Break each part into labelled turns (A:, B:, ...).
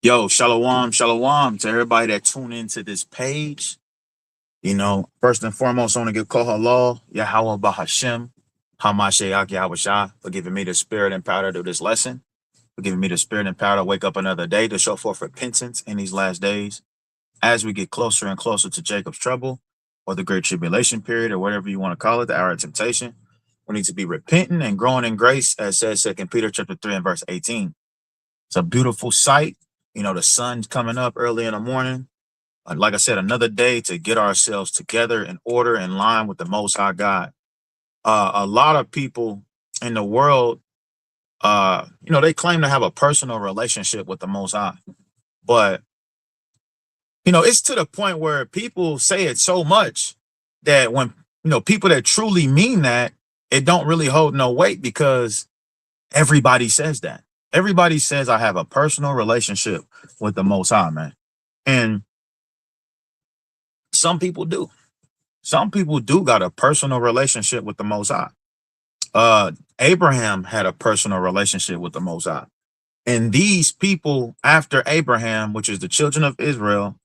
A: Yo, shalom, shalom to everybody that tune into this page. First and foremost, I want to give Koha Law, Yahweh Bahashem, Hamashiach Yahweh for giving me the spirit and power to do this lesson, for giving me the spirit and power to wake up another day to show forth repentance in these last days. As we get closer and closer to Jacob's trouble, or the great tribulation period, or whatever you want to call it, the hour of temptation, we need to be repenting and growing in grace, as says 2 Peter chapter 3 and verse 18. It's a beautiful sight. The sun's coming up early in the morning. Like I said, another day to get ourselves together in order, in line with the Most High God. A lot of people in the world, they claim to have a personal relationship with the Most High. But, it's to the point where people say it so much that when, people that truly mean that, it don't really hold no weight because everybody says that. Everybody says I have a personal relationship with the Most High, man. And some people do. Some people do got a personal relationship with the Most High. Abraham had a personal relationship with the Most High. And these people after Abraham, which is the children of Israel,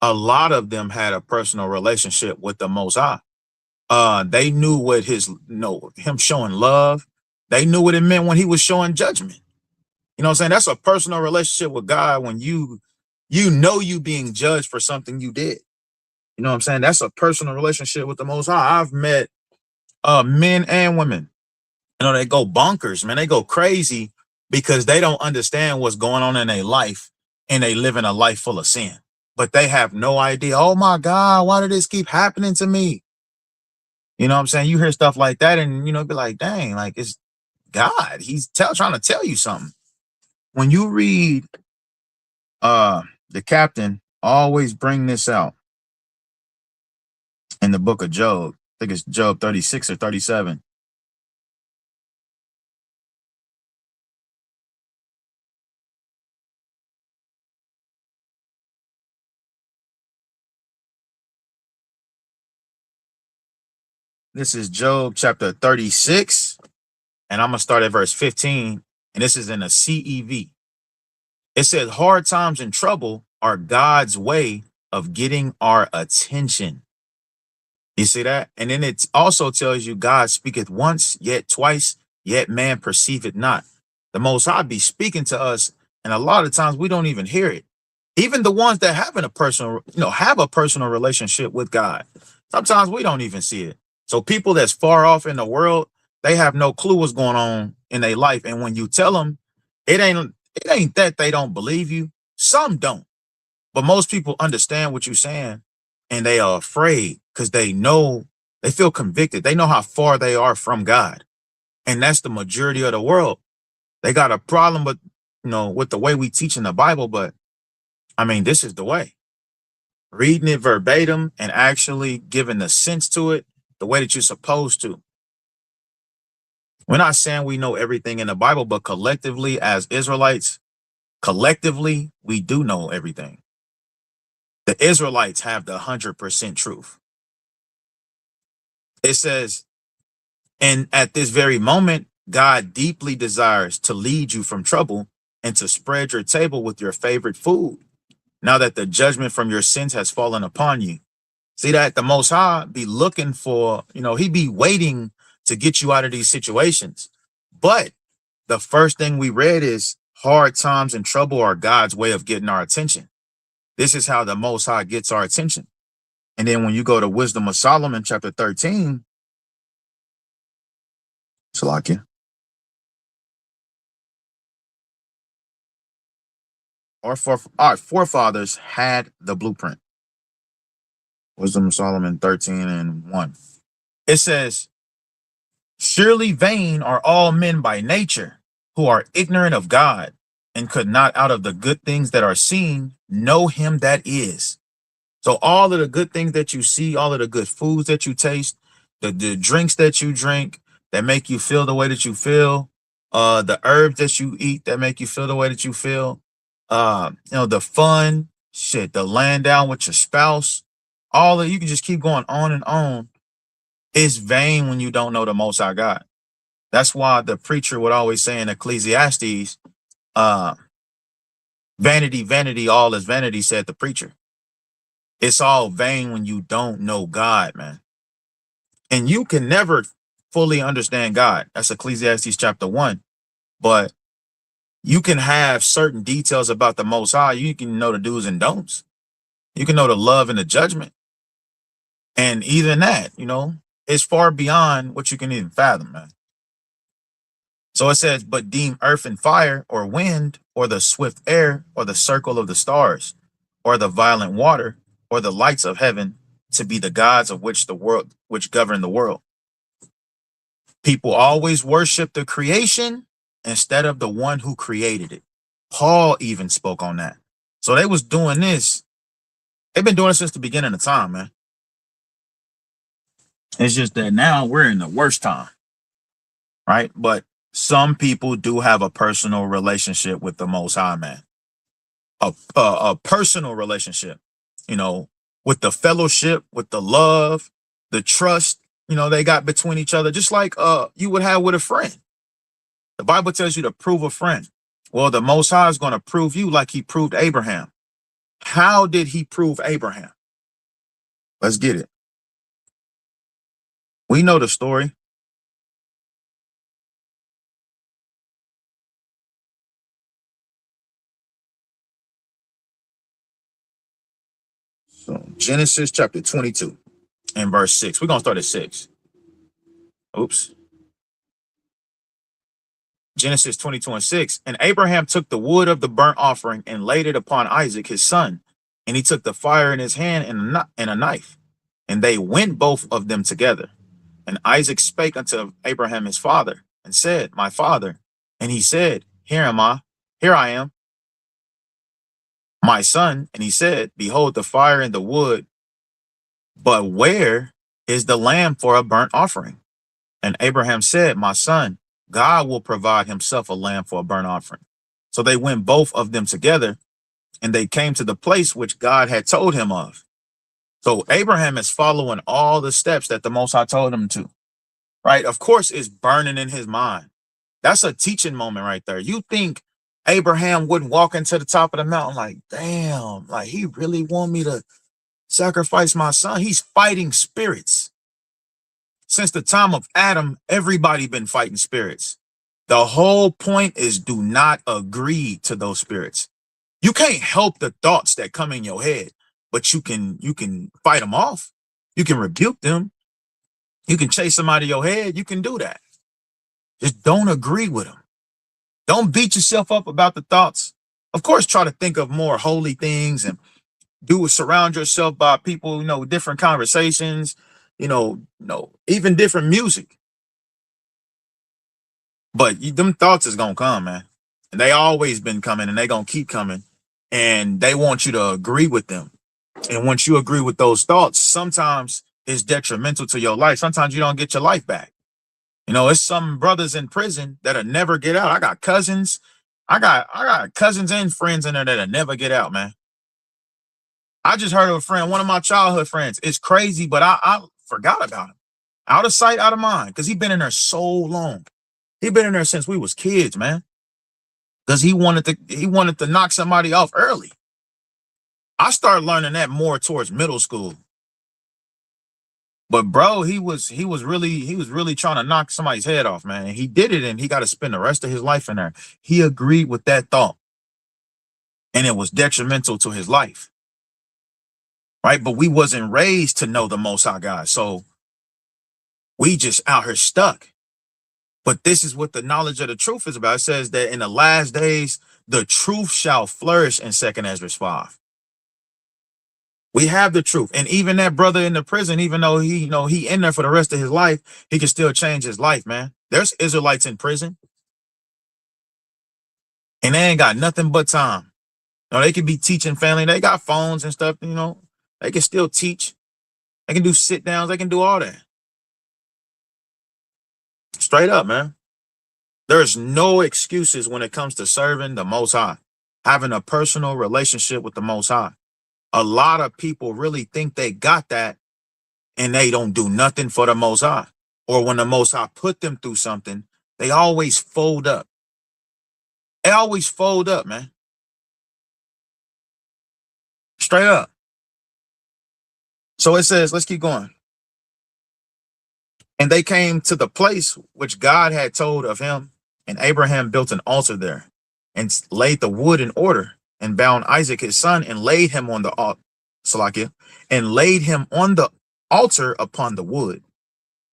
A: a lot of them had a personal relationship with the Most High. They knew what him showing love. They knew what it meant when he was showing judgment. You know what I'm saying? That's a personal relationship with God when you being judged for something you did. You know what I'm saying? That's a personal relationship with the Most High. I've met men and women. They go bonkers, man. They go crazy because they don't understand what's going on in their life and they live in a life full of sin. But they have no idea. Oh my God, why did this keep happening to me? You know what I'm saying? You hear stuff like that and, be like, dang, like it's God. He's trying to tell you something. When you read the captain always bring this out in the book of Job. I think it's Job 36 or 37. This is Job chapter 36, and I'm going to start at verse 15, and this is in a CEV. It says, hard times and trouble are God's way of getting our attention. You see that? And then it also tells you God speaketh once, yet twice, yet man perceiveth not. The Most High be speaking to us, and a lot of times we don't even hear it. Even the ones that have a personal relationship with God, sometimes we don't even see it. So people that's far off in the world, they have no clue what's going on in their life. And when you tell them, it ain't that they don't believe you. Some don't. But most people understand what you're saying and they are afraid because they feel convicted. They know how far they are from God. And that's the majority of the world. They got a problem with the way we teach in the Bible, but I mean, this is the way. Reading it verbatim and actually giving the sense to it the way that you're supposed to. We're not saying we know everything in the Bible, but collectively as Israelites, we do know everything. The Israelites have the 100% truth. It says, and at this very moment, God deeply desires to lead you from trouble and to spread your table with your favorite food. Now that the judgment from your sins has fallen upon you. See that the Most High be looking for, he be waiting to get you out of these situations. But the first thing we read is hard times and trouble are God's way of getting our attention. This is how the Most High gets our attention. And then when you go to Wisdom of Solomon, chapter 13, Salakia, our forefathers had the blueprint. Wisdom of Solomon 13 and 1. It says, surely vain are all men by nature who are ignorant of God and could not out of the good things that are seen know him that is. So all of the good things that you see, all of the good foods that you taste, the drinks that you drink that make you feel the way that you feel, the herbs that you eat that make you feel the way that you feel, the fun, shit, the laying down with your spouse, you can just keep going on and on. It's vain when you don't know the Most High God. That's why the preacher would always say in Ecclesiastes, Vanity, vanity, all is vanity, said the preacher. It's all vain when you don't know God, man. And you can never fully understand God. That's Ecclesiastes chapter 1. But you can have certain details about the Most High. You can know the do's and don'ts. You can know the love and the judgment. And even that, is far beyond what you can even fathom, man. So it says, but deem earth and fire, or wind, or the swift air, or the circle of the stars, or the violent water, or the lights of heaven, to be the gods of which govern the world. People always worship the creation instead of the one who created it. Paul even spoke on that. So they was doing this. They've been doing it since the beginning of time, man. It's just that now we're in the worst time, right? But some people do have a personal relationship with the Most High, man. A personal relationship, with the fellowship, with the love, the trust, they got between each other, just like you would have with a friend. The Bible tells you to prove a friend. Well, the Most High is going to prove you like he proved Abraham. How did he prove Abraham? Let's get it. We know the story. So Genesis chapter 22 and verse 6. We're going to start at 6. Oops. Genesis 22 and 6. And Abraham took the wood of the burnt offering and laid it upon Isaac, his son. And he took the fire in his hand and a knife. And they went both of them together. And Isaac spake unto Abraham his father, and said, My father. And he said, Here I am, my son. And he said, Behold the fire and the wood, but where is the lamb for a burnt offering? And Abraham said, My son, God will provide himself a lamb for a burnt offering. So they went both of them together, and they came to the place which God had told him of. So Abraham is following all the steps that the Most High told him to, right? Of course, it's burning in his mind. That's a teaching moment right there. You think Abraham wouldn't walk into the top of the mountain like, damn, like he really want me to sacrifice my son? He's fighting spirits. Since the time of Adam, everybody been fighting spirits. The whole point is do not agree to those spirits. You can't help the thoughts that come in your head, but you can fight them off. You can rebuke them. You can chase them out of your head. You can do that. Just don't agree with them. Don't beat yourself up about the thoughts. Of course, try to think of more holy things and surround yourself by people, different conversations, even different music. But them thoughts is gonna come, man. And they always been coming, and they gonna keep coming. And they want you to agree with them. And once you agree with those thoughts, sometimes it's detrimental to your life. Sometimes you don't get your life back. It's some brothers in prison that'll never get out. I got cousins. I got cousins and friends in there that'll never get out, man. I just heard of a friend, one of my childhood friends. It's crazy, but I forgot about him. Out of sight, out of mind, because he's been in there so long. He's been in there since we was kids, man. Because he wanted to knock somebody off early. I started learning that more towards middle school. But bro, he was really trying to knock somebody's head off, man. And he did it, and he got to spend the rest of his life in there. He agreed with that thought, and it was detrimental to his life, right? But we wasn't raised to know the Most High God, so we just out here stuck. But this is what the knowledge of the truth is about. It says that in the last days, the truth shall flourish in 2 Ezra 5. We have the truth. And even that brother in the prison, even though he in there for the rest of his life, he can still change his life, man. There's Israelites in prison. And they ain't got nothing but time. They can be teaching family. They got phones and stuff, They can still teach. They can do sit downs. They can do all that. Straight up, man. There's no excuses when it comes to serving the Most High, having a personal relationship with the Most High. A lot of people really think they got that, and they don't do nothing for the Most High. Or when the Most High put them through something, they always fold up. They always fold up, man. Straight up. So it says, let's keep going. And they came to the place which God had told of him, and Abraham built an altar there, and laid the wood in order, and bound Isaac his son, and laid him on the altar upon the wood.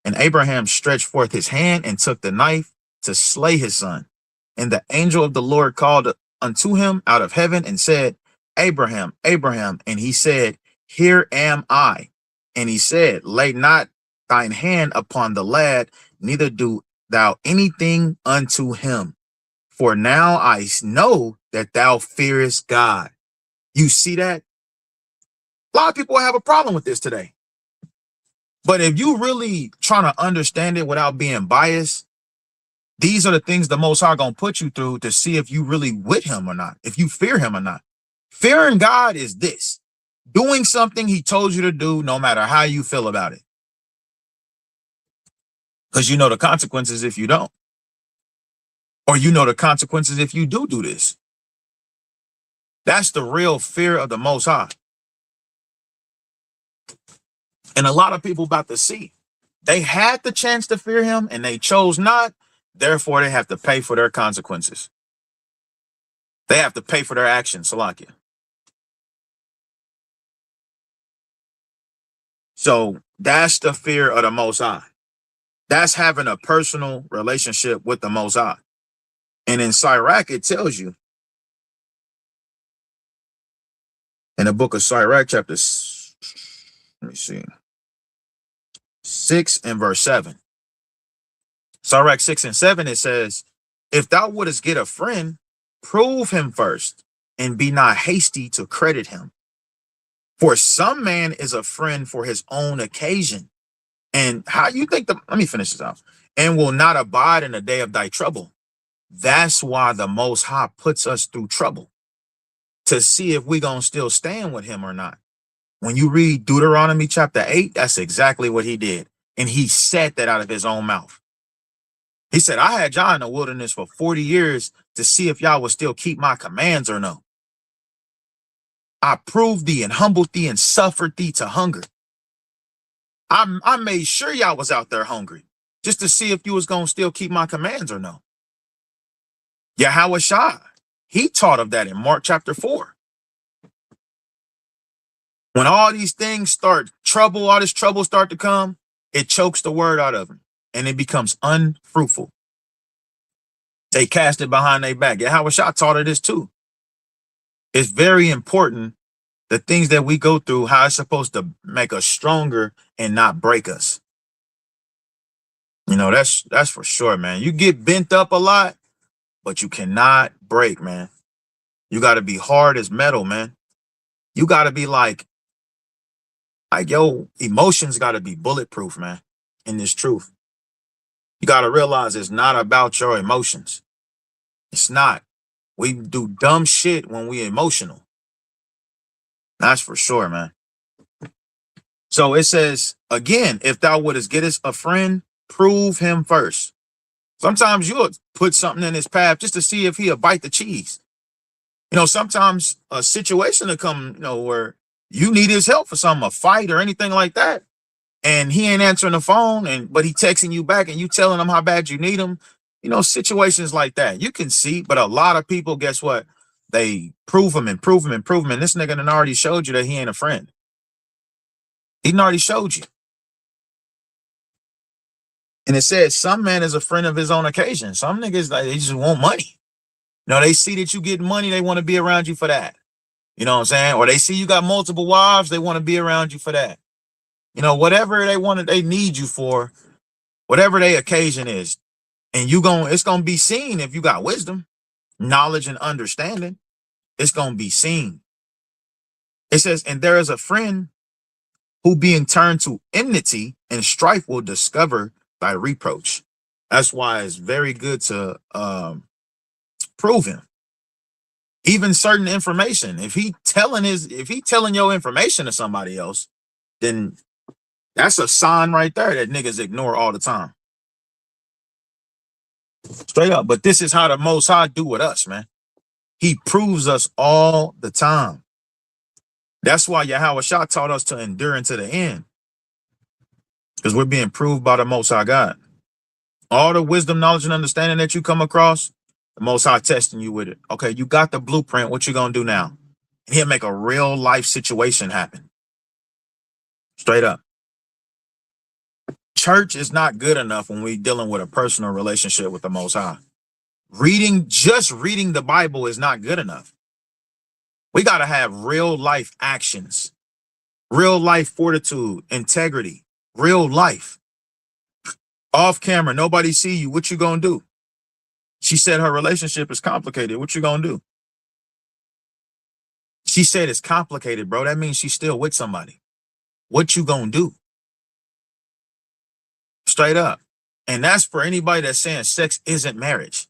A: And Abraham stretched forth his hand and took the knife to slay his son. And the angel of the Lord called unto him out of heaven and said, Abraham, Abraham. And he said, Here am I. And he said, Lay not thine hand upon the lad, neither do thou anything unto him. For now I know that thou fearest God. You see that? A lot of people have a problem with this today. But if you really trying to understand it without being biased, these are the things the Most High gonna put you through to see if you really with him or not, if you fear him or not. Fearing God is this: doing something he told you to do no matter how you feel about it. Because you know the consequences if you don't. Or you know the consequences if you do this. That's the real fear of the Most High. And a lot of people about to see, they had the chance to fear him and they chose not. Therefore, they have to pay for their consequences. They have to pay for their actions, Salakia. So that's the fear of the Most High. That's having a personal relationship with the Most High. And in Sirach, it tells you, in the book of Sirach, chapter, let me see, 6 and verse 7. Sirach 6 and 7, it says, If thou wouldest get a friend, prove him first, and be not hasty to credit him. For some man is a friend for his own occasion. And how you think let me finish this out. And will not abide in the day of thy trouble. That's why the Most High puts us through trouble, to see if we gonna still stand with him or not. When you read Deuteronomy chapter 8, that's exactly what he did. And he said that out of his own mouth. He said, I had y'all in the wilderness for 40 years to see if y'all would still keep my commands or no. I proved thee and humbled thee and suffered thee to hunger. I made sure y'all was out there hungry just to see if you was going to still keep my commands or no. Yahweh Shai, he taught of that in Mark chapter 4. When all these things start all this trouble start to come, it chokes the word out of them and it becomes unfruitful. They cast it behind their back. Yahweh Shai taught of this too. It's very important, the things that we go through, how it's supposed to make us stronger and not break us. You know, that's for sure, man. You get bent up a lot, but you cannot break, man. You got to be hard as metal, man. You got to be like your emotions got to be bulletproof, man, in this truth. You got to realize it's not about your emotions. It's not. We do dumb shit when we emotional. That's for sure, man. So it says, again, if thou wouldest get us a friend, prove him first. Sometimes you'll put something in his path just to see if he'll bite the cheese. You know, sometimes a situation will come, you know, where you need his help for something, a fight or anything like that. And he ain't answering the phone, but he texting you back and you telling him how bad you need him. You know, situations like that. You can see, but a lot of people, guess what? They prove him and prove him and prove him. And this nigga done already showed you that he ain't a friend. He done already showed you. And it says some man is a friend of his own occasion. Some niggas, like, they just want money. You know, they see that you get money, they want to be around you for that. You know what I'm saying? Or they see you got multiple wives, they want to be around you for that. You know, whatever they need you for, whatever their occasion is. And it's gonna be seen if you got wisdom, knowledge, and understanding. It's gonna be seen. It says, and there is a friend who being turned to enmity and strife will discover thy reproach. That's why it's very good to prove him. Even certain information. If he telling your information to somebody else, then that's a sign right there that niggas ignore all the time. Straight up. But this is how the Most High do with us, man. He proves us all the time. That's why Yahweh Shah taught us to endure unto the end, because we're being proved by the Most High God. All the wisdom, knowledge, and understanding that you come across, the Most High testing you with it. Okay, you got the blueprint. What you gonna do now? And he'll make a real life situation happen. Straight up. Church is not good enough when we're dealing with a personal relationship with the Most High. Just reading the Bible is not good enough. We got to have real life actions, real life fortitude, integrity, real life. Off camera, nobody see you. What you gonna do? She said her relationship is complicated. What you gonna do? She said it's complicated, bro. That means she's still with somebody. What you gonna do? Straight up. And that's for anybody that's saying sex isn't marriage.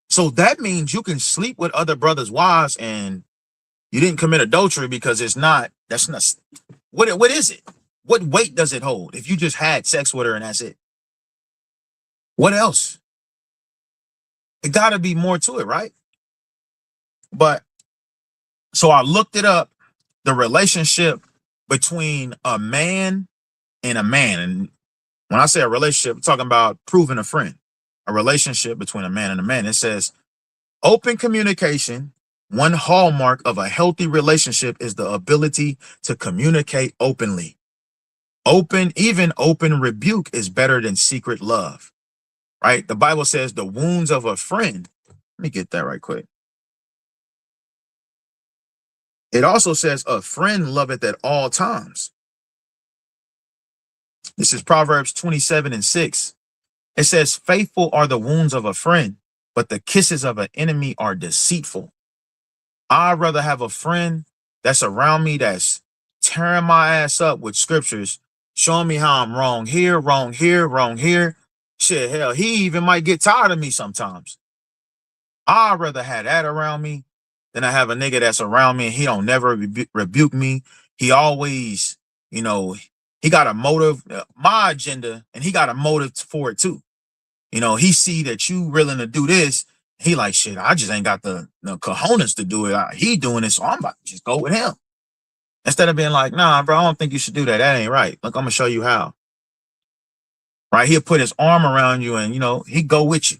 A: So that means you can sleep with other brothers' wives and you didn't commit adultery, because that's not, what is it? What weight does it hold if you just had sex with her and that's it? What else? It gotta be more to it, right? But so I looked it up, the relationship between a man and a man. And when I say a relationship, I'm talking about proving a friend, a relationship between a man and a man. It says open communication. One hallmark of a healthy relationship is the ability to communicate openly. Even open rebuke is better than secret love, right? The Bible says the wounds of a friend. Let me get that right quick. It also says a friend loveth at all times. This is Proverbs 27:6. It says, faithful are the wounds of a friend, but the kisses of an enemy are deceitful. I'd rather have a friend that's around me that's tearing my ass up with scriptures, showing me how I'm wrong here, wrong here, wrong here. Shit, hell, he even might get tired of me sometimes. I'd rather have that around me than I have a nigga that's around me and he don't never rebuke me. He always, he got a motive, my agenda, and he got a motive for it too. He see that you willing to do this. He like, shit, I just ain't got the cojones to do it. He doing it, so I'm about to just go with him. Instead of being like, nah, bro, I don't think you should do that. That ain't right. Look, I'm gonna show you how. Right? He'll put his arm around you and, he go with you.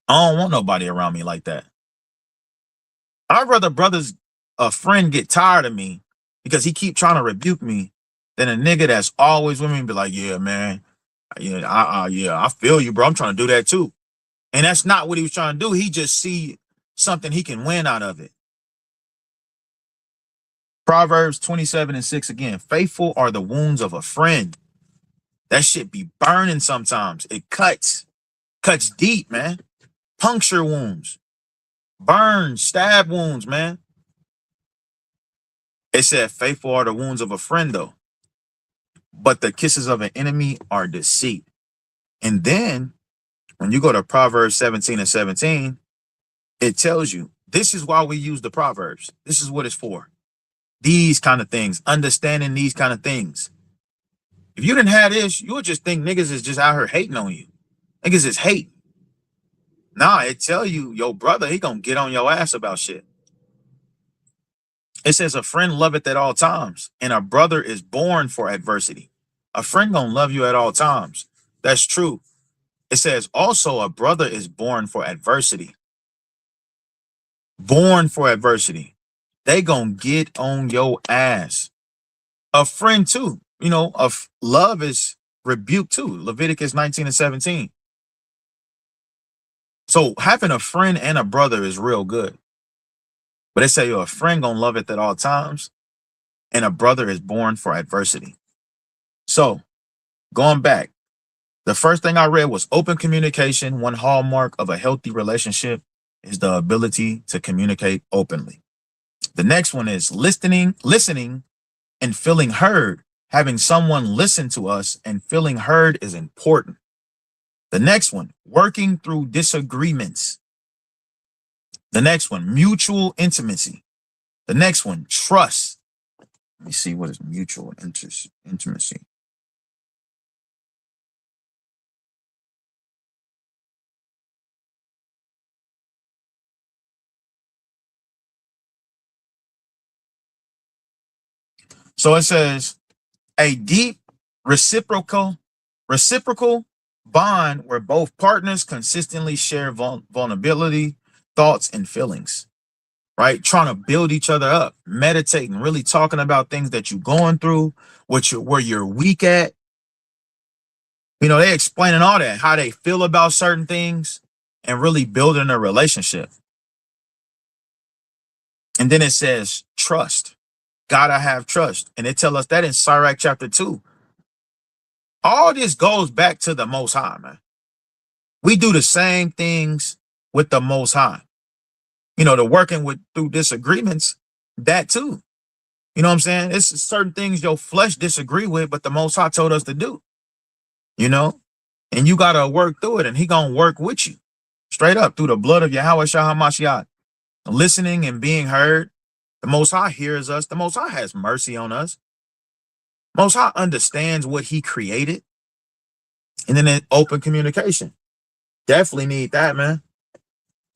A: I don't want nobody around me like that. I'd rather a friend get tired of me because he keep trying to rebuke me than a nigga that's always with me and be like, yeah, man, yeah, I feel you, bro. I'm trying to do that too. And that's not what he was trying to do. He just see something he can win out of it. Proverbs 27:6 again. Faithful are the wounds of a friend. That shit be burning sometimes. It cuts deep, man. Puncture wounds, burns, stab wounds, man. It said faithful are the wounds of a friend though, but the kisses of an enemy are deceit. And then when you go to Proverbs 17:17, it tells you this is why we use the Proverbs. This is what it's for. These kind of things, understanding these kind of things. If you didn't have this, you would just think niggas is just out here hating on you. Niggas is hate. Nah, it tell you your brother, he gonna get on your ass about shit. It says a friend loveth at all times, and a brother is born for adversity. A friend gonna love you at all times. That's true. It says also a brother is born for adversity. Born for adversity. They gonna get on your ass. A friend too. Of love is rebuke too. Leviticus 19:17. So having a friend and a brother is real good. But they say a friend gonna love it at all times, and a brother is born for adversity. So going back, the first thing I read was open communication. One hallmark of a healthy relationship is the ability to communicate openly. The next one is listening and feeling heard. Having someone listen to us and feeling heard is important. The next one, working through disagreements. The next one, mutual intimacy. The next one, trust. Let me see, what is mutual intimacy? So it says a deep reciprocal bond where both partners consistently share vulnerability, thoughts, and feelings, right? Trying to build each other up, meditating, really talking about things that you're going through, where you're weak at. You know, they explaining all that, how they feel about certain things, and really building a relationship. And then it says trust. Gotta have trust. And they tell us that in Sirach chapter 2. All this goes back to the Most High, man. We do the same things with the Most High. You know, the working with through disagreements, that too. You know what I'm saying? It's certain things your flesh disagree with, but the Most High told us to do, you know? And you got to work through it, and he going to work with you straight up through the blood of Yahweh Shah HaMashiach. Listening and being heard. The Most High hears us. The Most High has mercy on us. Most High understands what he created. And then open communication. Definitely need that, man.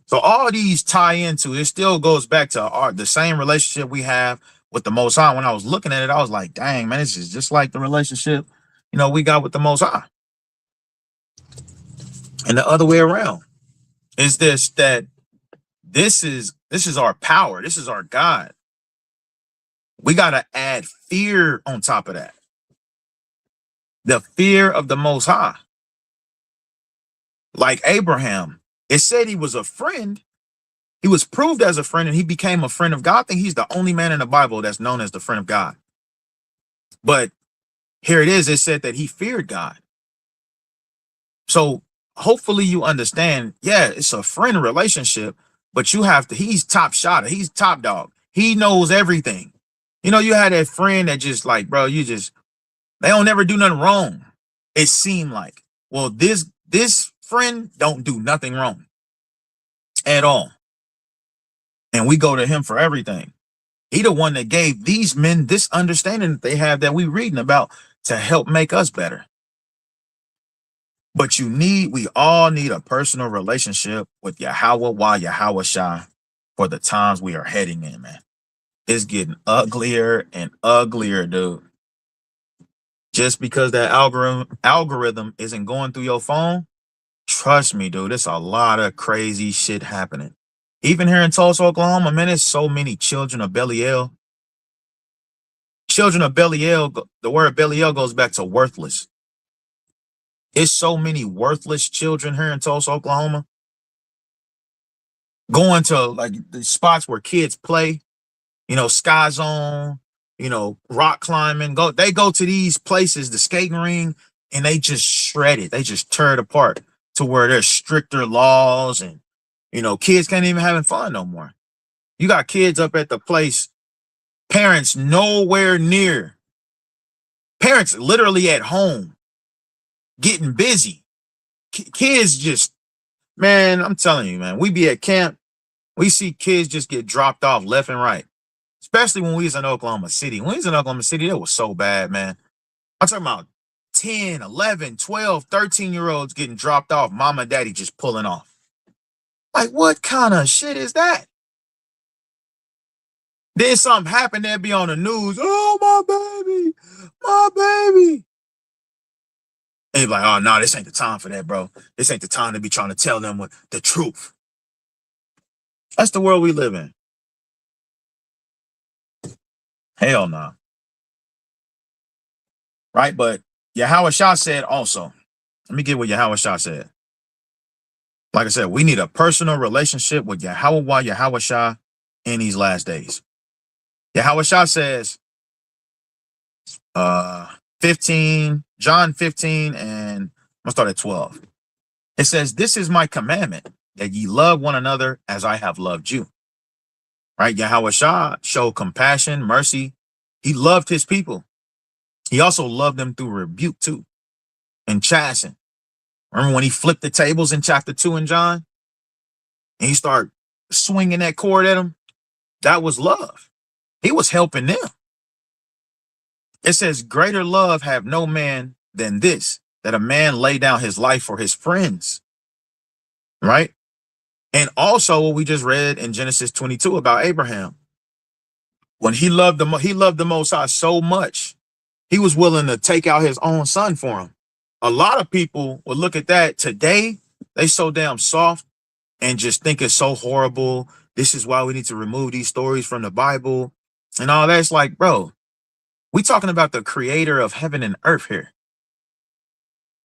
A: So all these tie into, it still goes back to the same relationship we have with the Most High. When I was looking at it, I was like, dang, man, this is just like the relationship, you know, we got with the Most High. And the other way around is this is our power. This is our God. We got to add fear on top of that. The fear of the Most High. Like Abraham, it said he was a friend. He was proved as a friend, and he became a friend of God. I think he's the only man in the Bible that's known as the friend of God. But here it is. It said that he feared God. So hopefully you understand, yeah, it's a friend relationship, but you have to, he's top shotter. He's top dog. He knows everything. You know, you had that friend that just like, bro, they don't never do nothing wrong. It seemed like, well, this friend don't do nothing wrong at all. And we go to him for everything. He the one that gave these men this understanding that they have that we reading about to help make us better. But we all need a personal relationship with Yahweh Yahweh Shah for the times we are heading in, man. It's getting uglier and uglier, dude. Just because that algorithm isn't going through your phone, trust me, dude, it's a lot of crazy shit happening. Even here in Tulsa, Oklahoma, man, there's so many children of Belial. Children of Belial, the word Belial goes back to worthless. It's so many worthless children here in Tulsa, Oklahoma. Going to like the spots where kids play, you know, Sky Zone, you know, rock climbing. They go to these places, the skating ring, and they just shred it. They just tear it apart to where there's stricter laws and, you know, kids can't even having fun no more. You got kids up at the place, parents nowhere near. Parents literally at home getting busy. Kids just, man, I'm telling you, man, we be at camp. We see kids just get dropped off left and right. Especially when we was in Oklahoma City. When we was in Oklahoma City, it was so bad, man. I'm talking about 10, 11, 12, 13-year-olds getting dropped off, mama and daddy just pulling off. Like, what kind of shit is that? Then something happened, they'd be on the news. Oh, my baby. And you're like, oh, no, this ain't the time for that, bro. This ain't the time to be trying to tell them what the truth. That's the world we live in. Hell no. Right? But Yahweh Shah said also, let me get what Yahweh Shah said. Like I said, we need a personal relationship with Yahweh Shah in these last days. Yahweh Shah says, 15, John 15, and I'm gonna start at 12. It says, this is my commandment, that ye love one another as I have loved you. Right? Yahweh Shah showed compassion, mercy. He loved his people. He also loved them through rebuke too, and chastening. Remember when he flipped the tables in chapter 2 in John? And he started swinging that cord at them? That was love. He was helping them. It says, greater love have no man than this, that a man lay down his life for his friends. Right? And also what we just read in Genesis 22 about Abraham. When he loved the Most High so much, he was willing to take out his own son for him. A lot of people would look at that today. They so damn soft and just think it's so horrible. This is why we need to remove these stories from the Bible and all that. It's like, bro, we talking about the creator of heaven and earth here.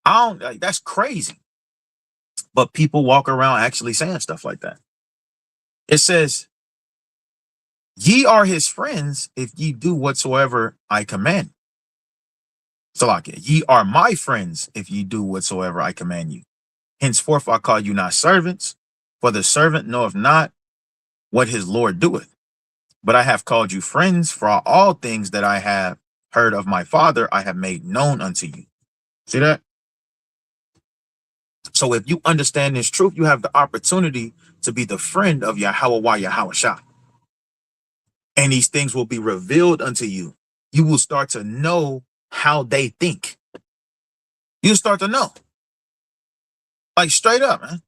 A: I don't like, that's crazy. But people walk around actually saying stuff like that. It says, ye are his friends if ye do whatsoever I command. So like, ye are my friends if ye do whatsoever I command you. Henceforth I call you not servants, for the servant knoweth not what his Lord doeth. But I have called you friends, for all things that I have heard of my Father I have made known unto you. See that? So if you understand this truth, you have the opportunity to be the friend of Yahweh Yahweh. And these things will be revealed unto you. You will start to know how they think. You'll start to know. Like straight up, man.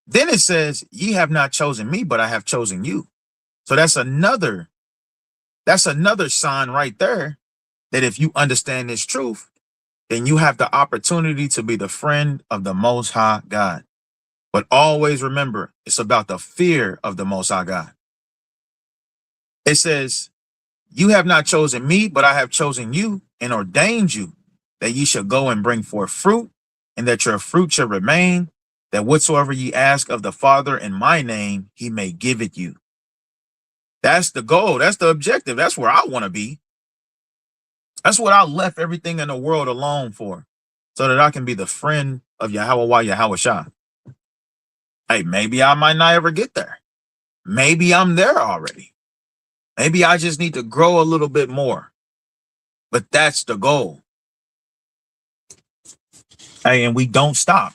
A: Then it says, ye have not chosen me, but I have chosen you. So that's another sign right there that if you understand this truth, then you have the opportunity to be the friend of the Most High God. But always remember, it's about the fear of the Most High God. It says, you have not chosen me, but I have chosen you and ordained you that ye shall go and bring forth fruit, and that your fruit shall remain, that whatsoever ye ask of the Father in my name, he may give it you. That's the goal. That's the objective. That's where I want to be. That's what I left everything in the world alone for, so that I can be the friend of Yahweh Yahweh. Hey, maybe I might not ever get there. Maybe I'm there already. Maybe I just need to grow a little bit more. But that's the goal. Hey, and we don't stop.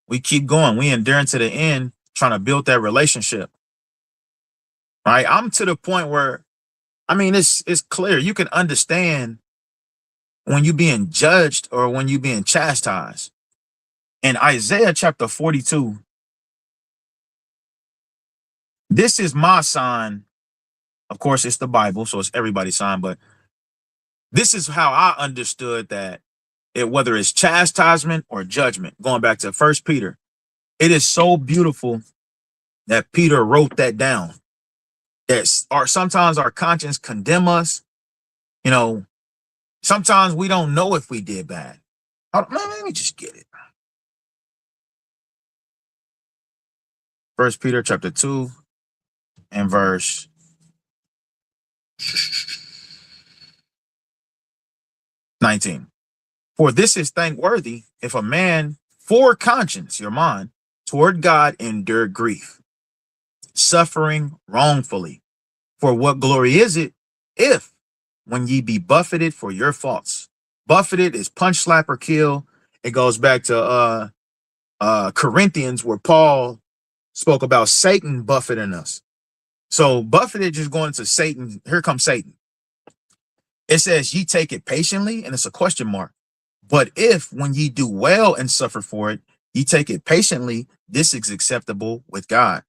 A: We keep going. We endure to the end, trying to build that relationship. Right? I'm to the point where, I mean, it's clear. You can understand when you're being judged or when you're being chastised. In Isaiah chapter 42, this is my sign. Of course, it's the Bible, so it's everybody's sign, but this is how I understood that whether it's chastisement or judgment, going back to 1 Peter, it is so beautiful that Peter wrote that down. Sometimes our conscience condemn us. You know, sometimes we don't know if we did bad. Let me just get it. 1 Peter chapter 2 and verse 19. For this is thankworthy if a man for conscience, your mind, toward God endure grief, suffering wrongfully. For what glory is it if, when ye be buffeted for your faults? Buffeted is punch, slap, or kill. It goes back to Corinthians, where Paul spoke about Satan buffeting us. So buffeted just going to Satan. Here comes Satan. It says, ye take it patiently, and it's a question mark. But if, when ye do well and suffer for it, ye take it patiently, this is acceptable with God.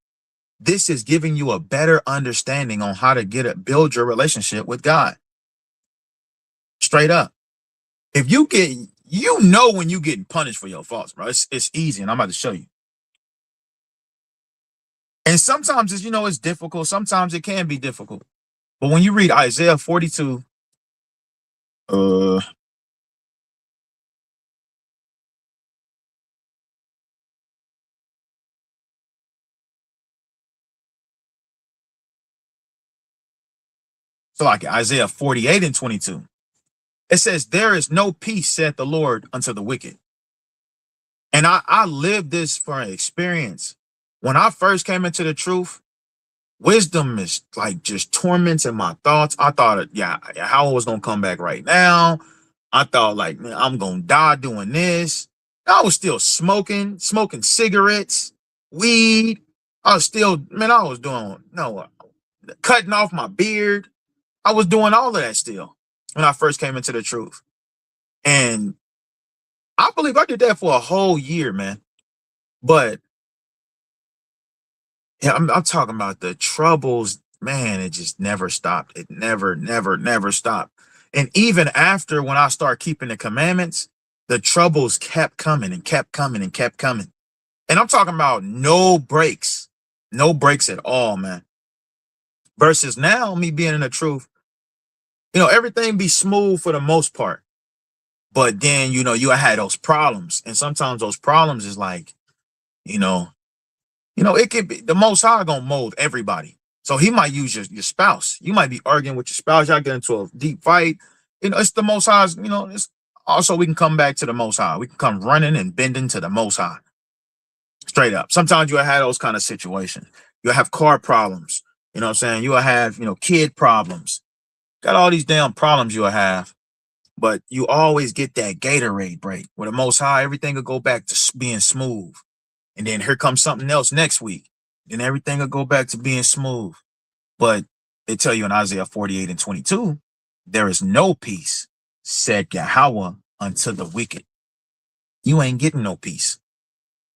A: This is giving you a better understanding on how to build your relationship with God. Straight up. If you get, when you getting punished for your faults, bro. It's easy, and I'm about to show you. And sometimes it's difficult. Sometimes it can be difficult. But when you read Isaiah 42, so like Isaiah 48 and 22, it says, there is no peace, saith the Lord, unto the wicked. And I lived this for an experience. When I first came into the truth, wisdom is like just tormenting my thoughts. I thought, how I was going to come back right now. I thought like, man, I'm going to die doing this. I was still smoking cigarettes, weed. I was doing, cutting off my beard. I was doing all of that still when I first came into the truth. And I believe I did that for a whole year, man. But yeah, I'm talking about the troubles, man, it just never stopped. It never stopped. And even after, when I start keeping the commandments, the troubles kept coming and kept coming and kept coming. And I'm talking about no breaks, no breaks at all, man. Versus now, me being in the truth, everything be smooth for the most part. But then, you had those problems. And sometimes those problems is like, you know, it could be the Most High gonna mold everybody. So he might use your spouse. You might be arguing with your spouse. Y'all get into a deep fight. It's the Most High's, it's also we can come back to the Most High. We can come running and bending to the Most High. Straight up. Sometimes you'll have those kind of situations. You'll have car problems. You know what I'm saying? You'll have, kid problems. Got all these damn problems you'll have. But you always get that Gatorade break where the Most High, everything will go back to being smooth. And then here comes something else next week. Then everything will go back to being smooth. But they tell you in Isaiah 48 and 22, there is no peace, said Yahweh, unto the wicked. You ain't getting no peace.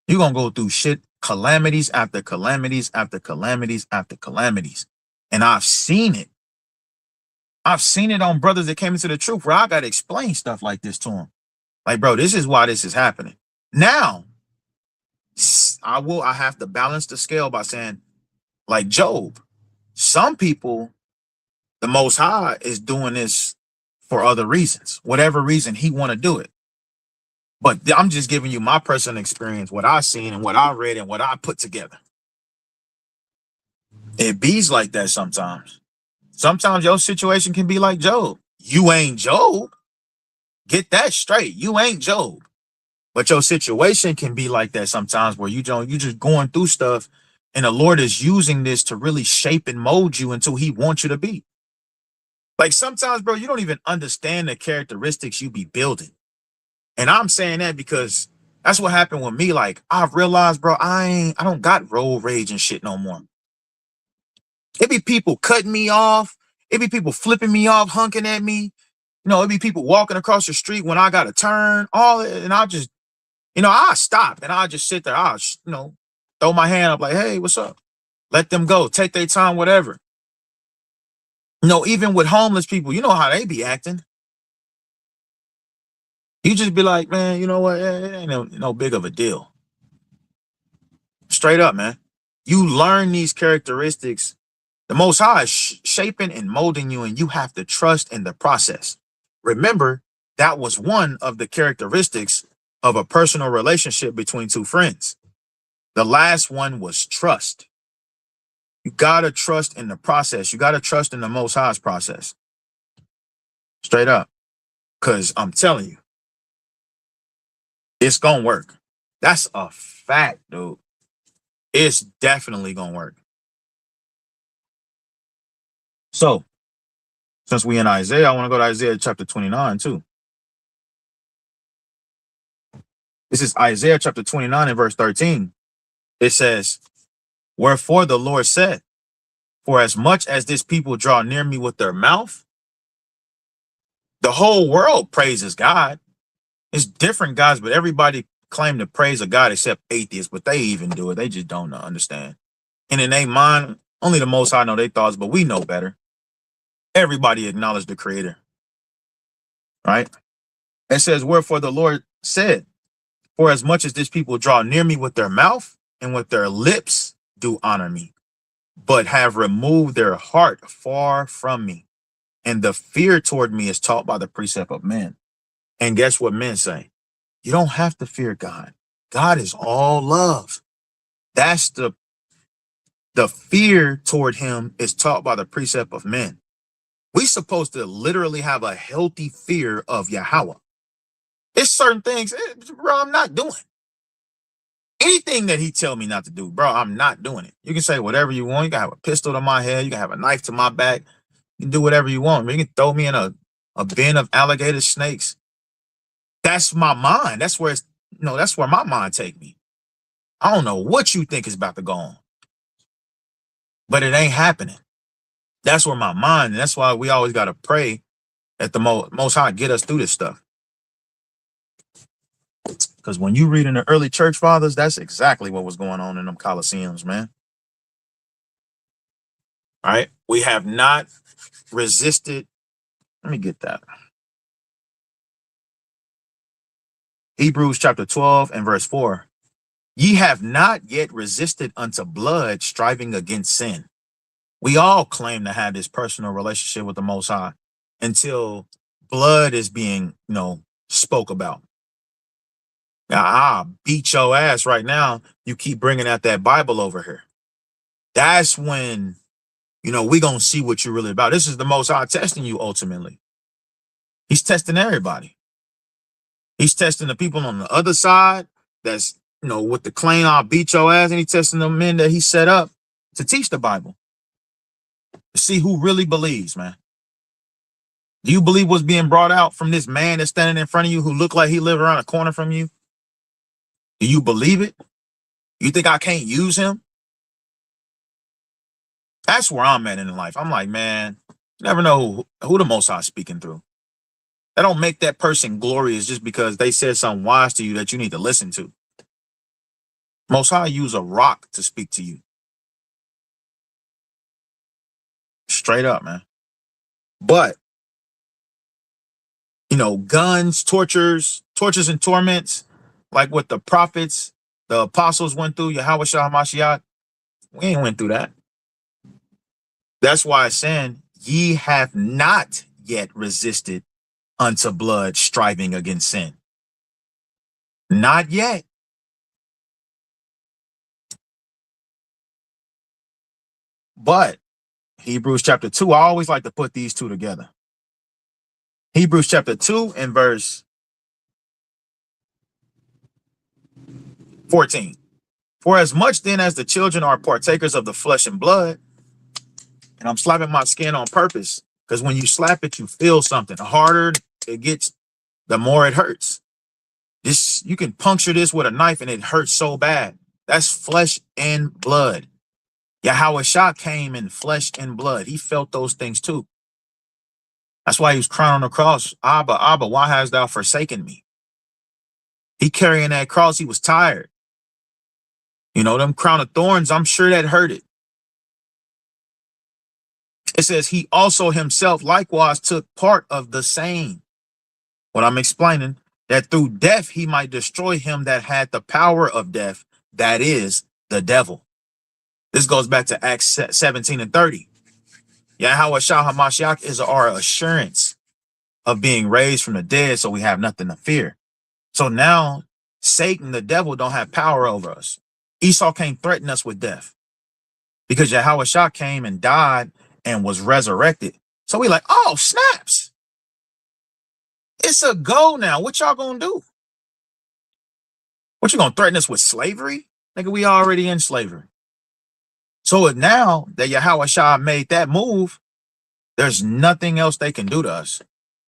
A: You're going to go through shit, calamities after calamities after calamities after calamities. And I've seen it. I've seen it on brothers that came into the truth where I got to explain stuff like this to them. Like, bro, this is why this is happening. Now, I have to balance the scale by saying, like Job, some people, the Most High is doing this for other reasons, whatever reason he want to do it. But I'm just giving you my personal experience, what I seen and what I read and what I put together. It bees like that sometimes. Sometimes your situation can be like Job. You ain't Job. Get that straight. You ain't Job. But your situation can be like that sometimes where you just going through stuff and the Lord is using this to really shape and mold you until he wants you to be. Like sometimes, bro, you don't even understand the characteristics you be building. And I'm saying that because that's what happened with me. Like I've realized, bro, I don't got road rage and shit no more. It be people cutting me off. It be people flipping me off, honking at me. It be people walking across the street when I got to turn, all it, and I just, I stop and I just sit there. I'll, throw my hand up like, hey, what's up? Let them go. Take their time, whatever. Even with homeless people, you know how they be acting. You just be like, man, you know what? It ain't no big of a deal. Straight up, man. You learn these characteristics. The Most High is shaping and molding you, and you have to trust in the process. Remember, that was one of the characteristics of a personal relationship between two friends. The last one was trust. You got to trust in the process. You got to trust in the Most High's process. Straight up. Because I'm telling you, it's going to work. That's a fact, dude. It's definitely going to work. So, since we in Isaiah, I want to go to Isaiah chapter 29 too. This is Isaiah chapter 29 and verse 13. It says, wherefore the Lord said, for as much as this people draw near me with their mouth, the whole world praises God. It's different gods, but everybody claim to praise a God except atheists, but they even do it. They just don't understand. And in their mind, only the Most High know their thoughts, but we know better. Everybody acknowledge the Creator. Right? It says, wherefore the Lord said, for as much as this people draw near me with their mouth and with their lips do honor me, but have removed their heart far from me. And the fear toward me is taught by the precept of men. And guess what men say? You don't have to fear God. God is all love. That's the fear toward him is taught by the precept of men. We're supposed to literally have a healthy fear of Yahweh. It's certain things, bro, I'm not doing. Anything that he tell me not to do, bro, I'm not doing it. You can say whatever you want. You can have a pistol to my head. You can have a knife to my back. You can do whatever you want. You can throw me in a bin of alligator snakes. That's my mind. That's where that's where my mind take me. I don't know what you think is about to go on, but it ain't happening. That's where my mind, and that's why we always got to pray that the Most High get us through this stuff. Because when you read in the early church fathers, that's exactly what was going on in them Colosseums, man. All right. We have not resisted. Let me get that. Hebrews chapter 12 and verse 4. Ye have not yet resisted unto blood, striving against sin. We all claim to have this personal relationship with the Most High until blood is being, spoke about. Now, I'll beat your ass right now. You keep bringing out that Bible over here. That's when, we going to see what you're really about. This is the Most High testing you ultimately. He's testing everybody. He's testing the people on the other side that's, with the claim I'll beat your ass, and he's testing the men that he set up to teach the Bible. To see who really believes, man. Do you believe what's being brought out from this man that's standing in front of you who looked like he lived around a corner from you? Do you believe it? You think I can't use him? That's where I'm at in life. I'm like, man, you never know who the Most High is speaking through. That don't make that person glorious just because they said something wise to you that you need to listen to. Most High use a rock to speak to you. Straight up, man. But, guns, tortures and torments, like what the prophets, the apostles went through, Yahweh Shah Hamashiach, we ain't went through that. That's why it's saying, ye have not yet resisted unto blood, striving against sin. Not yet. But Hebrews chapter 2, I always like to put these two together. Hebrews chapter 2 and verse 14. For as much then as the children are partakers of the flesh and blood, and I'm slapping my skin on purpose, because when you slap it, you feel something. The harder it gets, the more it hurts. You can puncture this with a knife and it hurts so bad. That's flesh and blood. Yahweh Shah came in flesh and blood. He felt those things too. That's why he was crying on the cross, Abba, Abba, why hast thou forsaken me? He carrying that cross, he was tired. Them crown of thorns, I'm sure that hurt it. It says he also himself likewise took part of the same. What I'm explaining, that through death he might destroy him that had the power of death, that is, the devil. This goes back to Acts 17 and 30. Yahweh Shah HaMashiach is our assurance of being raised from the dead, so we have nothing to fear. So now Satan, the devil, don't have power over us. Esau can't threaten us with death because Yahweh Shah came and died and was resurrected. So we like, oh, snaps. It's a go now. What y'all gonna do? What, you gonna threaten us with slavery? Nigga, we already in slavery. So now that Yahweh Shah made that move, there's nothing else they can do to us.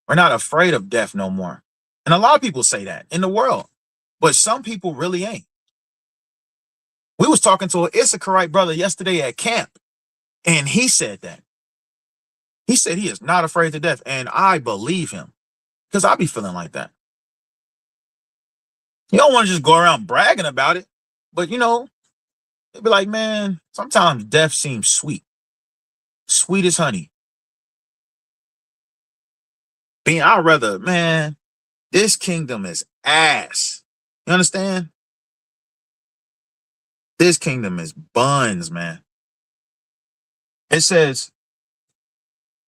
A: We're not afraid of death no more. And a lot of people say that in the world, but some people really ain't. We was talking to an Issacharite brother yesterday at camp, and he said that. He said he is not afraid of death, and I believe him because I be feeling like that. You don't want to just go around bragging about it, but it'd be like, man, sometimes death seems sweet. Sweet as honey. I'd rather, man, this kingdom is ass. You understand? This kingdom is buns, man. It says,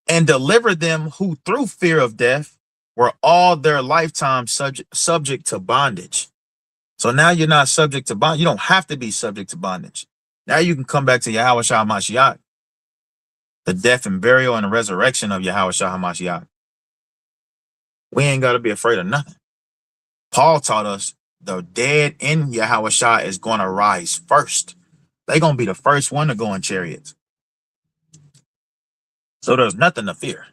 A: and deliver them who through fear of death were all their lifetime subject to bondage. So now you're not subject to bondage. You don't have to be subject to bondage. Now you can come back to Yahweh Shah HaMashiach, the death and burial and the resurrection of Yahweh Shah HaMashiach. We ain't got to be afraid of nothing. Paul taught us the dead in Yahweh Shah is going to rise first. They're going to be the first one to go in chariots. So there's nothing to fear.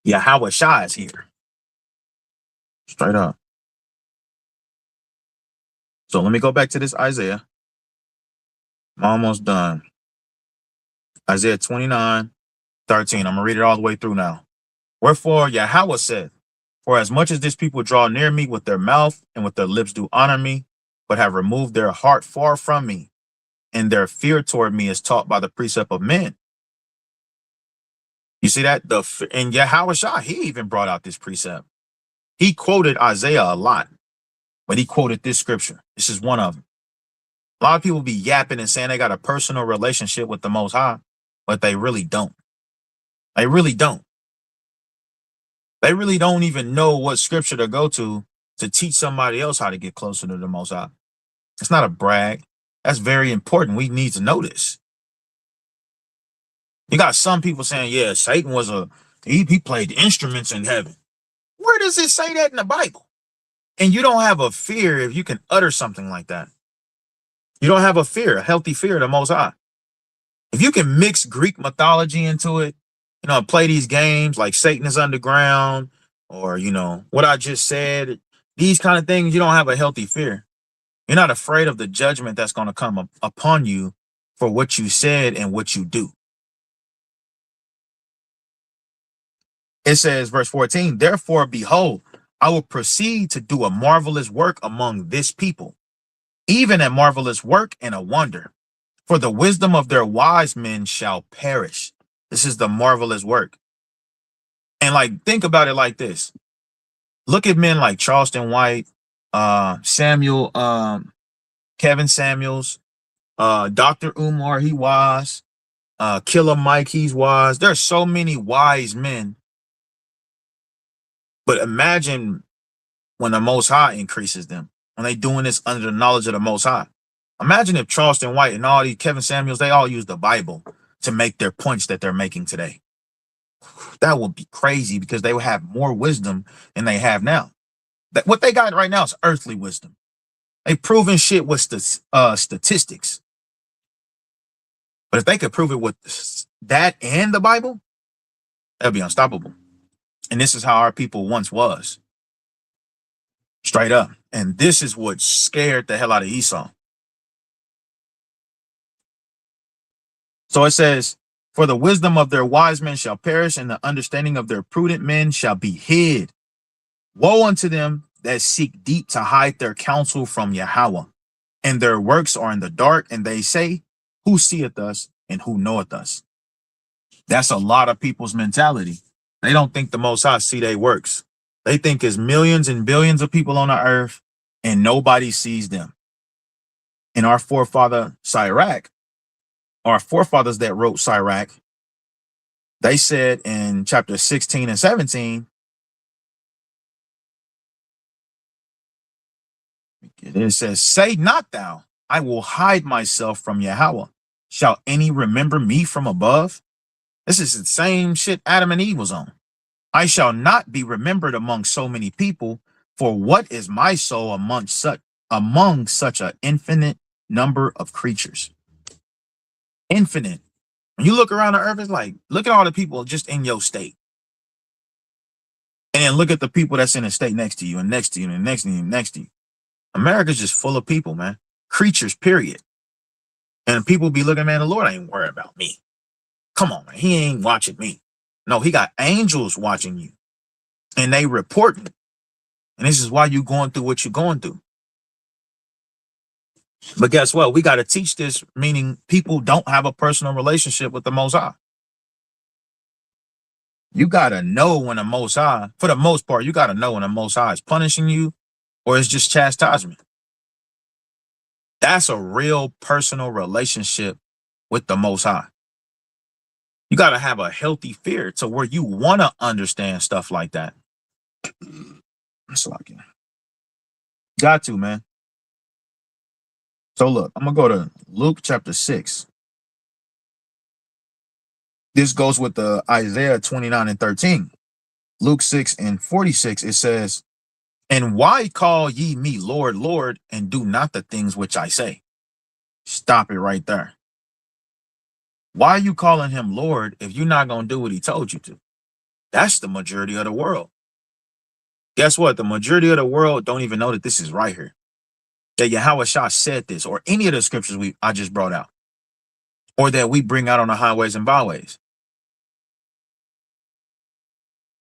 A: Yahweh Shah is here. Straight up. So let me go back to this Isaiah. I'm almost done. Isaiah 29:13. I'm going to read it all the way through now. Wherefore Yahweh said, for as much as this people draw near me with their mouth and with their lips do honor me, but have removed their heart far from me, and their fear toward me is taught by the precept of men. You see that? And Yahweh Shah, he even brought out this precept. He quoted Isaiah a lot, but he quoted this scripture. This is one of them. A lot of people be yapping and saying they got a personal relationship with the Most High, but they really don't. They really don't. They really don't even know what scripture to go to teach somebody else how to get closer to the Most High. It's not a brag. That's very important. We need to know this. You got some people saying, yeah, Satan was he played instruments in heaven. Where does it say that in the Bible? And you don't have a fear if you can utter something like that. You don't have a fear, a healthy fear of the Most High. If you can mix Greek mythology into it, play these games like Satan is underground, or, what I just said, these kind of things, you don't have a healthy fear. You're not afraid of the judgment that's going to come upon you for what you said and what you do. It says, verse 14, therefore, behold, I will proceed to do a marvelous work among this people, even a marvelous work and a wonder. For the wisdom of their wise men shall perish. This is the marvelous work. And think about it like this. Look at men like Charleston White, Samuel, Kevin Samuels, Dr. Umar, he wise, Killer Mike, he's wise. There's so many wise men. But imagine when the Most High increases them, when they doing this under the knowledge of the Most High. Imagine if Charleston White and all these Kevin Samuels, they all use the Bible to make their points that they're making today. That would be crazy, because they would have more wisdom than they have now. What they got right now is earthly wisdom. They proven shit with statistics. But if they could prove it with that and the Bible, that'd be unstoppable. And this is how our people once was. Straight up. And this is what scared the hell out of Esau. So it says, for the wisdom of their wise men shall perish, and the understanding of their prudent men shall be hid. Woe unto them that seek deep to hide their counsel from Yahweh, and their works are in the dark, and they say, who seeth us and who knoweth us? That's a lot of people's mentality. They don't think the Most High see their works. They think it's millions and billions of people on the earth, and nobody sees them. And our forefather Sirach, our forefathers that wrote Sirach, they said in chapter 16 and 17, it says, say not thou, I will hide myself from Yahweh. Shall any remember me from above? This is the same shit Adam and Eve was on. I shall not be remembered among so many people, for what is my soul among such an infinite number of creatures? Infinite. When you look around the earth, it's like, look at all the people just in your state. And then look at the people that's in the state next to you and next to you and next to you and next to you. America's just full of people, man. Creatures, period. And people be looking, man, the Lord ain't worried about me. Come on, man. He ain't watching me. No, he got angels watching you. And they reporting. And this is why you're going through what you're going through. But guess what? We got to teach this, meaning people don't have a personal relationship with the Most High. You got to know when the Most High, for the most part, you got to know when the Most High is punishing you or it's just chastisement. That's a real personal relationship with the Most High. You got to have a healthy fear to where you want to understand stuff like that. That's like it. Got to, man. So look, I'm going to go to Luke chapter 6. This goes with the Isaiah 29 and 13. Luke 6 and 46, it says, and why call ye me Lord, Lord, and do not the things which I say? Stop it right there. Why are you calling him Lord if you're not going to do what he told you to? That's the majority of the world. Guess what? The majority of the world don't even know that this is right here. That Yahweh Shah said this, or any of the scriptures I just brought out, or that we bring out on the highways and byways.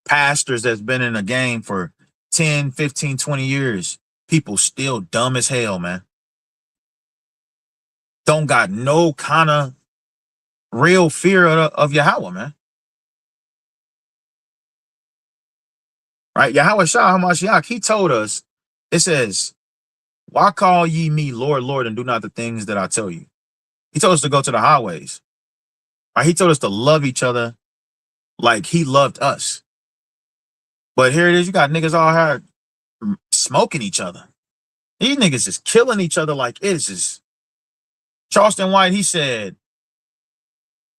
A: Pastors that's been in the game for 10, 15, 20 years, people still dumb as hell, man. don't got no kind of real fear of Yahweh, man. Right? Yahweh Shah HaMashiach, he told us, it says, why call ye me Lord, Lord, and do not the things that I tell you? He told us to go to the highways. Right? He told us to love each other like he loved us. But here it is, you got niggas all here smoking each other. These niggas is killing each other like it's just. Charleston White, he said,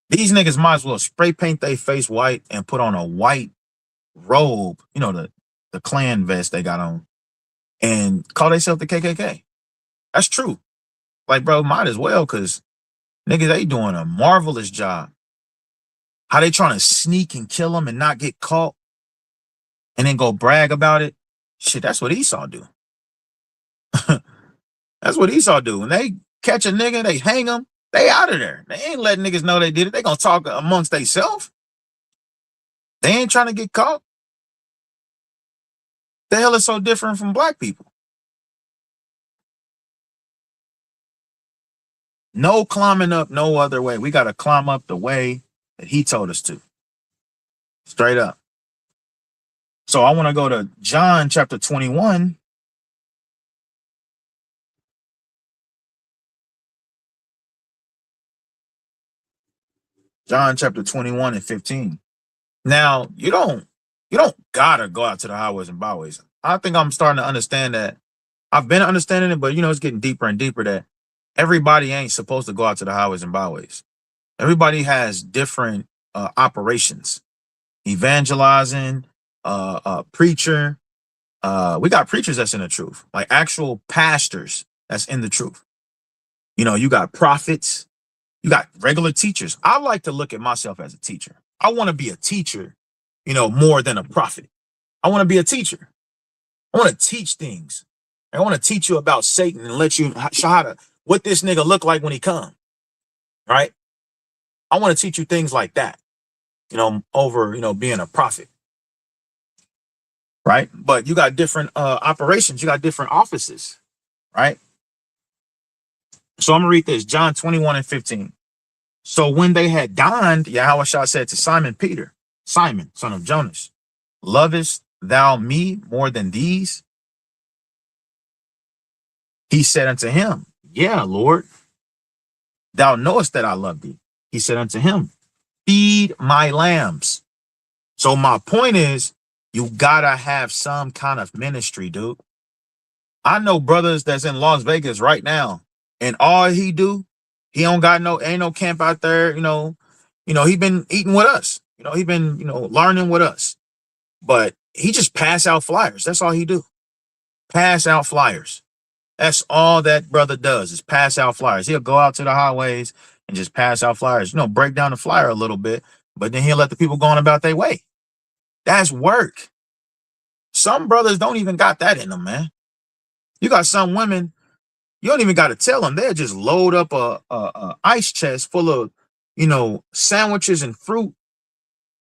A: these niggas might as well spray paint their face white and put on a white robe, you know, the Klan vest they got on, and call themselves the KKK. That's true. Like, bro, might as well, because niggas, they doing a marvelous job. How they trying to sneak and kill them and not get caught and then go brag about it? Shit, that's what Esau do. That's what Esau do. When they catch a nigga, they hang him, they out of there. They ain't letting niggas know they did it. They gonna talk amongst themselves. They ain't trying to get caught. The hell is so different from black people? No climbing up no other way. We got to climb up the way that he told us to. Straight up. So I want to go to John chapter 21. John chapter 21 and 15. Now, you don't gotta go out to the highways and byways. I think I'm starting to understand that. I've been understanding it, but you know, it's getting deeper and deeper that everybody ain't supposed to go out to the highways and byways. Everybody has different operations. Evangelizing, preacher. We got preachers that's in the truth, like actual pastors that's in the truth. You know, you got prophets, you got regular teachers. I like to look at myself as a teacher. I want to be a teacher, you know, more than a prophet. I want to be a teacher. I want to teach things. I want to teach you about Satan and let you show how to what this nigga look like when he come. Right? I want to teach you things like that, you know, over, you know, being a prophet. Right? But you got different operations, you got different offices, right? So I'm gonna read this, John 21 and 15. So when they had dined, Yahweh Shah said to Simon Peter, Simon, son of Jonas, lovest thou me more than these? He said unto him, yeah, Lord, thou knowest that I love thee. He said unto him, feed my lambs. So my point is, you gotta have some kind of ministry, dude. I know brothers that's in Las Vegas right now, and all he do, he don't got ain't no camp out there, you know, he been eating with us, you know, he been, you know, learning with us, but he just pass out flyers. That's all he do. Pass out flyers. That's all that brother does is pass out flyers. He'll go out to the highways and just pass out flyers, you know, break down the flyer a little bit, but then he'll let the people go on about their way. That's work. Some brothers don't even got that in them, man. You got some women, you don't even got to tell them. They'll just load up a ice chest full of, you know, sandwiches and fruit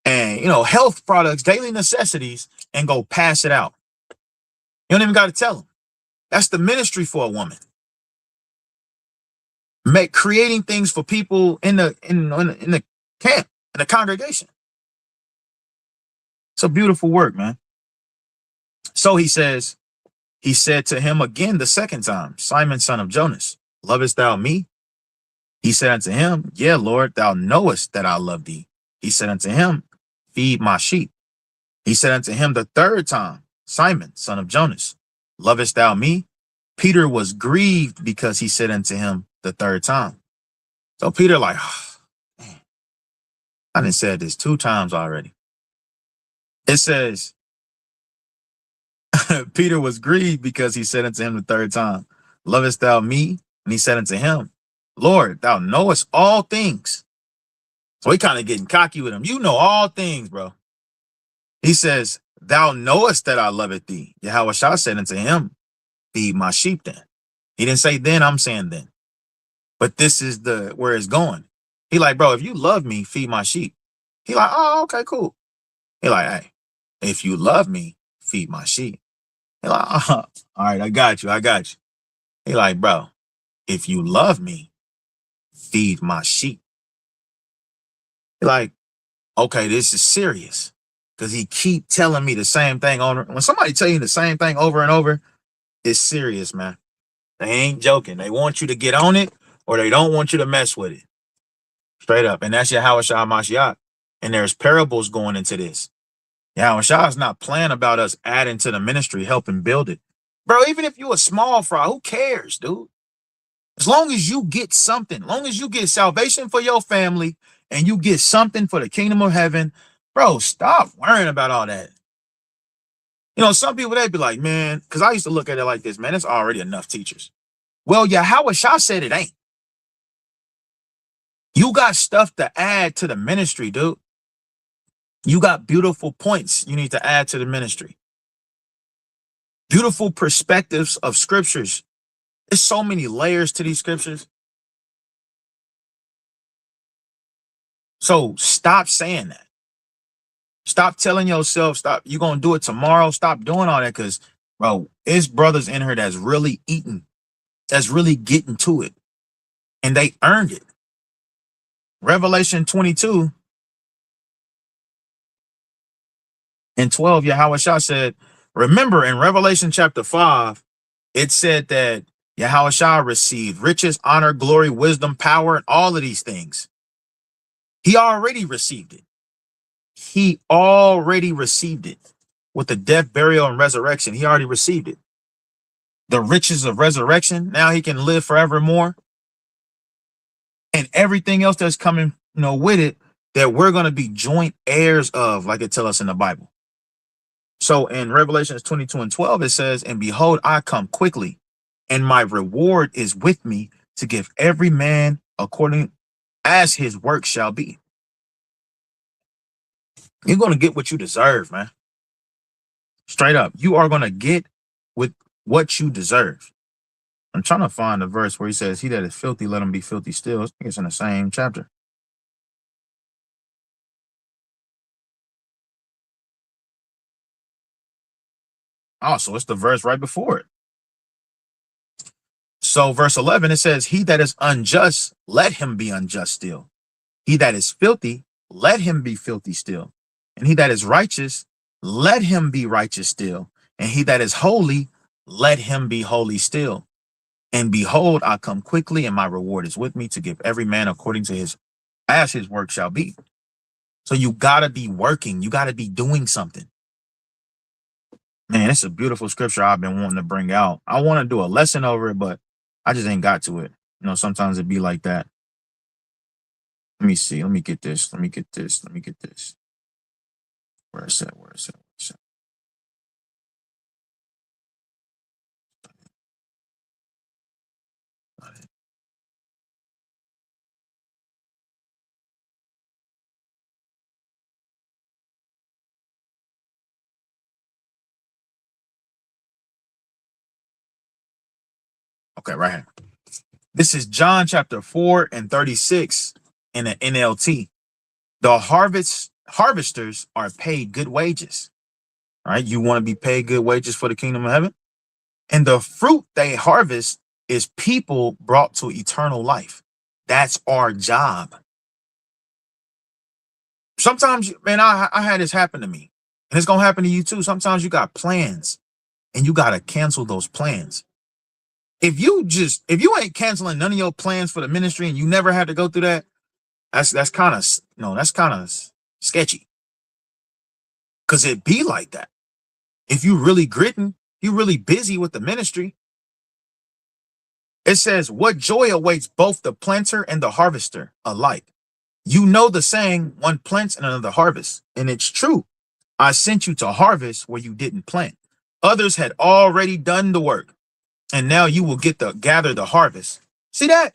A: and, you know, health products, daily necessities, and go pass it out. You don't even got to tell them. That's the ministry for a woman. Creating things for people in the camp, in the congregation. It's a beautiful work, man. So he says, he said to him again the second time, Simon, son of Jonas, lovest thou me? He said unto him, yeah, Lord, thou knowest that I love thee. He said unto him, feed my sheep. He said unto him the third time, Simon, son of Jonas, lovest thou me? Peter was grieved because he said unto him the third time. So Peter like, oh, man, I done said this 2 times already. It says, Peter was grieved because he said unto him the third time, lovest thou me? And he said unto him, Lord, thou knowest all things. So he kind of getting cocky with him. You know all things, bro. He says, thou knowest that I loveth thee. Yahweh Shah said unto him, feed my sheep then. He didn't say then, I'm saying then. But this is where it's going. He like, bro, if you love me, feed my sheep. He like, oh, okay, cool. He like, hey, if you love me, feed my sheep. He like, oh, all right, I got you. He like, bro, if you love me, feed my sheep. Like, okay, this is serious. Because he keep telling me the same thing over. When somebody tell you the same thing over and over, it's serious, man. They ain't joking. They want you to get on it or they don't want you to mess with it. Straight up. And that's Yahweh Shah Mashiach. And there's parables going into this. Yahweh Shah is not playing about us adding to the ministry, helping build it. Bro, even if you a small fry, who cares, dude? As long as you get something, long as you get salvation for your family and you get something for the kingdom of heaven, bro, stop worrying about all that. You know, some people, they'd be like, man, because I used to look at it like this, man, it's already enough teachers. Well, Yahweh Shah said it ain't. You got stuff to add to the ministry, dude. You got beautiful points you need to add to the ministry. Beautiful perspectives of scriptures. There's so many layers to these scriptures. So stop saying that. Stop telling yourself, stop, you're going to do it tomorrow. Stop doing all that because, bro, it's brothers in here that's really eating, that's really getting to it. And they earned it. Revelation 22 and 12, Yahweh Shah said, remember in Revelation chapter 5, it said that Yahweh Shah received riches, honor, glory, wisdom, power, and all of these things. He already received it. He already received it with the death, burial, and resurrection. He already received it. The riches of resurrection. Now he can live forevermore. And everything else that's coming, with it, that we're going to be joint heirs of, like it tells us in the Bible. So in Revelations 22 and 12, it says, and behold, I come quickly, and my reward is with me to give every man according as his work shall be. You're going to get what you deserve, man. Straight up. You are going to get with what you deserve. I'm trying to find a verse where he says, he that is filthy, let him be filthy still. I think it's in the same chapter. Oh, so it's the verse right before it. So verse 11, it says, he that is unjust, let him be unjust still. He that is filthy, let him be filthy still. And he that is righteous, let him be righteous still. And he that is holy, let him be holy still. And behold, I come quickly, and my reward is with me to give every man according to as his work shall be. So you gotta be working. You gotta be doing something. Man, it's a beautiful scripture I've been wanting to bring out. I want to do a lesson over it, but I just ain't got to it. Sometimes it be like that. Let me see. Let me get this. Let me get this. Let me get this. Where is that? Where is that? Where is that? Okay, right here. This is John chapter 4 and 36 in the NLT. The harvesters are paid good wages. Right? You want to be paid good wages for the kingdom of heaven? And the fruit they harvest is people brought to eternal life. That's our job. Sometimes, man, I had this happen to me. And it's going to happen to you too. Sometimes you got plans and you got to cancel those plans. If you ain't canceling none of your plans for the ministry and you never had to go through that, that's kind of sketchy. Cause it be like that. If you really gritting, you really busy with the ministry. It says, what joy awaits both the planter and the harvester alike. You know the saying, one plants and another harvests. And it's true. I sent you to harvest where you didn't plant. Others had already done the work. And now you will gather the harvest. See that?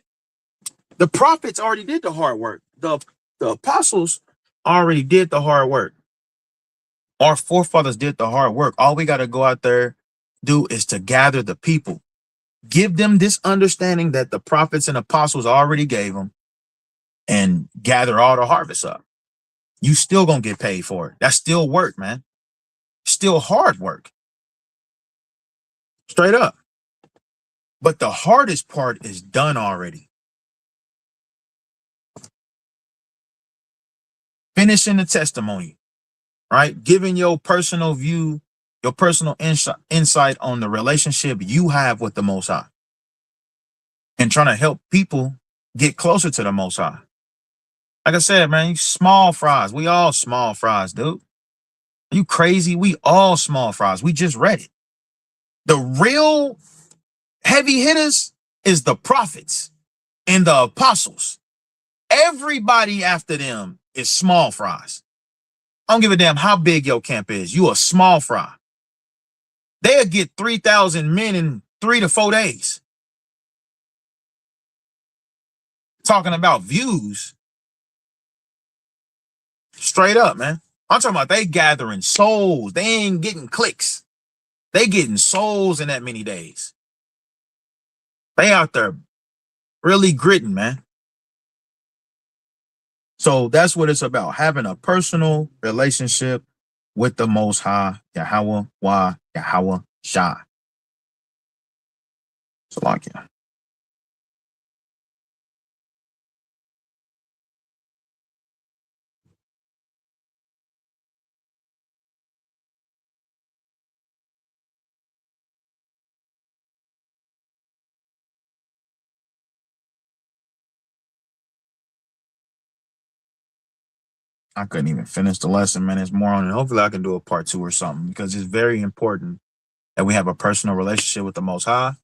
A: The prophets already did the hard work. The apostles already did the hard work. Our forefathers did the hard work. All we got to go out there do is to gather the people. Give them this understanding that the prophets and apostles already gave them and gather all the harvest up. You still gonna get paid for it. That's still work, man. Still hard work. Straight up. But the hardest part is done already. finishing the testimony, right? Giving your personal view, your personal insight on the relationship you have with the Most High, and trying to help people get closer to the Most High. Like I said, man, you small fries. We all small fries, dude. Are you crazy? We all small fries. We just read it. The real heavy hitters is the prophets and the apostles. Everybody after them is small fries. I don't give a damn how big your camp is. You a small fry. They'll get 3,000 men in 3 to 4 days. Talking about views. Straight up, man. I'm talking about they gathering souls. They ain't getting clicks. They getting souls in that many days. They out there really gritting, man. So that's what it's about. Having a personal relationship with the Most High, Yahweh, Yahweh, Shai. Salakia. I couldn't even finish the lesson, man. It's more on it. Hopefully I can do a part 2 or something, because it's very important that we have a personal relationship with the Most High.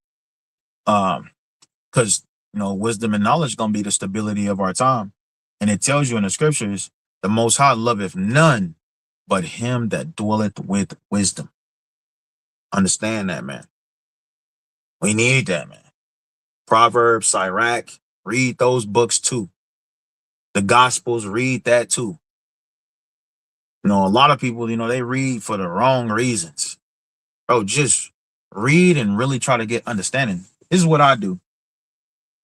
A: Because, wisdom and knowledge is going to be the stability of our time. And it tells you in the scriptures, the Most High loveth none but him that dwelleth with wisdom. Understand that, man. We need that, man. Proverbs, Sirach, read those books too. The Gospels, read that too. A lot of people, they read for the wrong reasons. Bro, just read and really try to get understanding. This is what I do.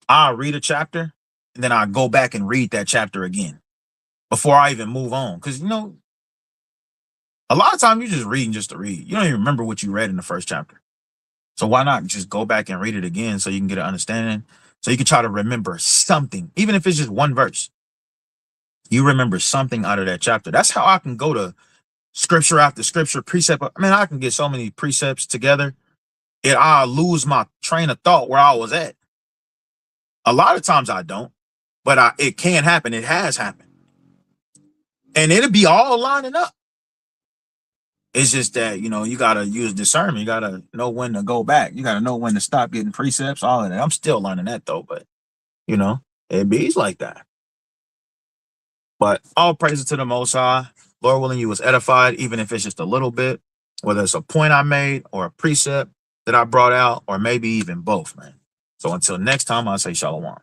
A: I read a chapter and then I go back and read that chapter again before I even move on. Because, a lot of times you're just reading just to read. You don't even remember what you read in the first chapter. So why not just go back and read it again so you can get an understanding, so you can try to remember something, even if it's just one verse. You remember something out of that chapter. That's how I can go to scripture after scripture, precept. I can get so many precepts together, I'll lose my train of thought where I was at. A lot of times I don't, but it can happen. It has happened. And it'll be all lining up. It's just that, you got to use discernment. You got to know when to go back. You got to know when to stop getting precepts, all of that. I'm still learning that, though, but, it be's like that. But all praises to the Most High. Lord willing, you was edified, even if it's just a little bit, whether it's a point I made or a precept that I brought out, or maybe even both, man. So until next time, I'll say shalom.